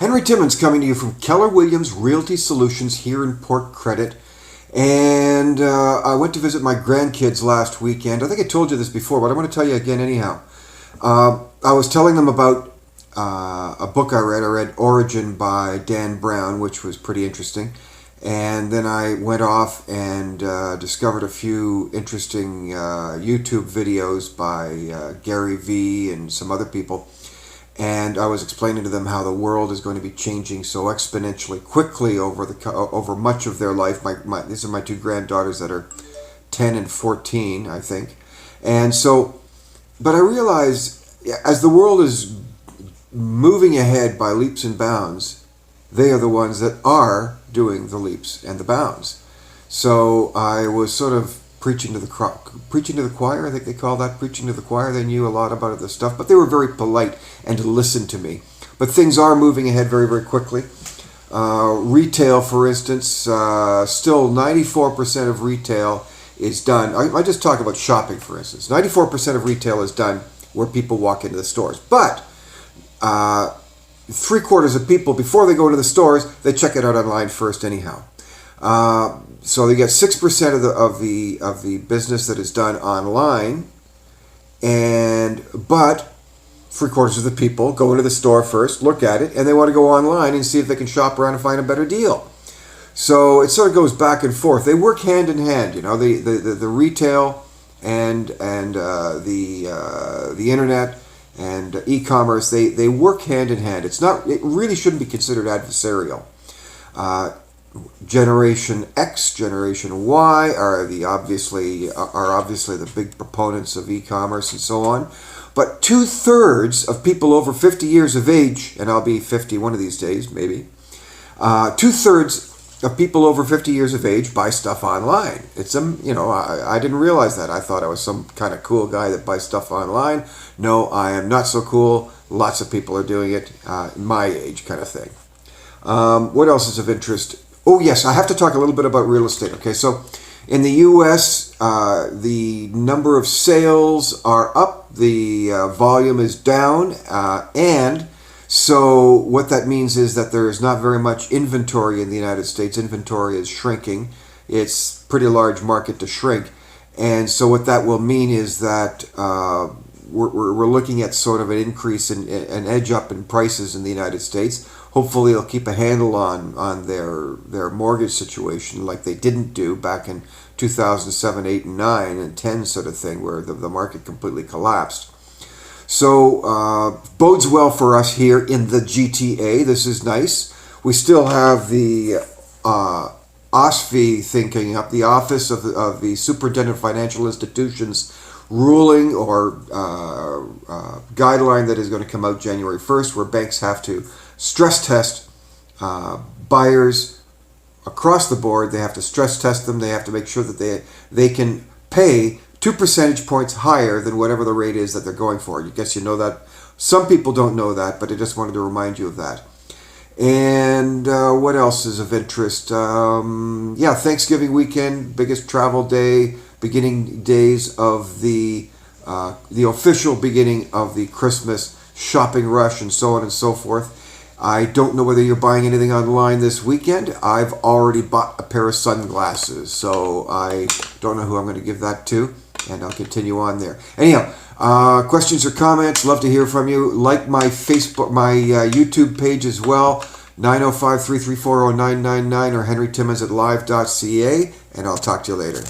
Henry Timmins coming to you from Keller Williams Realty Solutions here in Port Credit. And I went to visit my grandkids last weekend. I think I told you this before, but I want to tell you again anyhow. I was telling them about a book I read. I read Origin by Dan Brown, which was pretty interesting. And then I went off and discovered a few interesting YouTube videos by Gary Vee and some other people. And I was explaining to them how the world is going to be changing so exponentially quickly over much of their life. These are my two granddaughters that are 10 and 14, I think. And so, but I realize as the world is moving ahead by leaps and bounds, they are the ones that are doing the leaps and the bounds. So I was sort of preaching to the choir, I think they call that, preaching to the choir. They knew a lot about this stuff, but they were very polite and listened to me. But things are moving ahead very, very quickly. Retail, for instance, still 94% of retail is done. I just talk about shopping, for instance. 94% of retail is done where people walk into the stores. But 3/4 of people, before they go into the stores, they check it out online first anyhow. So they get 6% of the business that is done online, but 3/4 of the people go into the store first, look at it, and they want to go online and see if they can shop around and find a better deal. So it sort of goes back and forth. They work hand in hand, the retail and the internet and e-commerce. They work hand in hand. It really shouldn't be considered adversarial. Generation X, Generation Y are obviously the big proponents of e-commerce and so on. But 2/3 of people over 50 years of age, and I'll be 50 one of these days, maybe. 2/3 of people over 50 years of age buy stuff online. I didn't realize that. I thought I was some kind of cool guy that buys stuff online. No, I am not so cool. Lots of people are doing it, my age kind of thing. What else is of interest? Oh, yes, I have to talk a little bit about real estate. Okay, so in the U.S., the number of sales are up, the volume is down, and so what that means is that there is not very much inventory in the United States. Inventory is shrinking. It's a pretty large market to shrink, and so what that will mean is that we're looking at sort of an increase an edge up in prices in the United States. Hopefully they'll keep a handle on their mortgage situation like they didn't do back in 2007, 8, and 9, and 10 sort of thing, where the market completely collapsed. So bodes well for us here in the GTA. This is nice. We still have the OSFI thinking up, the Office of the Superintendent of Financial Institutions ruling or guideline that is going to come out January 1st, where banks have to stress test buyers across the board. They have to stress test them. They have to make sure that they can pay 2 percentage points higher than whatever the rate is that they're going for. I guess you know that. Some people don't know that, but I just wanted to remind you of that. And what else is of interest? Thanksgiving weekend, biggest travel day, beginning days of the official beginning of the Christmas shopping rush, and so on and so forth. I don't know whether you're buying anything online this weekend. I've already bought a pair of sunglasses, so I don't know who I'm going to give that to, and I'll continue on there. Anyhow, questions or comments, love to hear from you. Like my YouTube page as well, 905-334-0999 or henrytimmins@live.ca, and I'll talk to you later.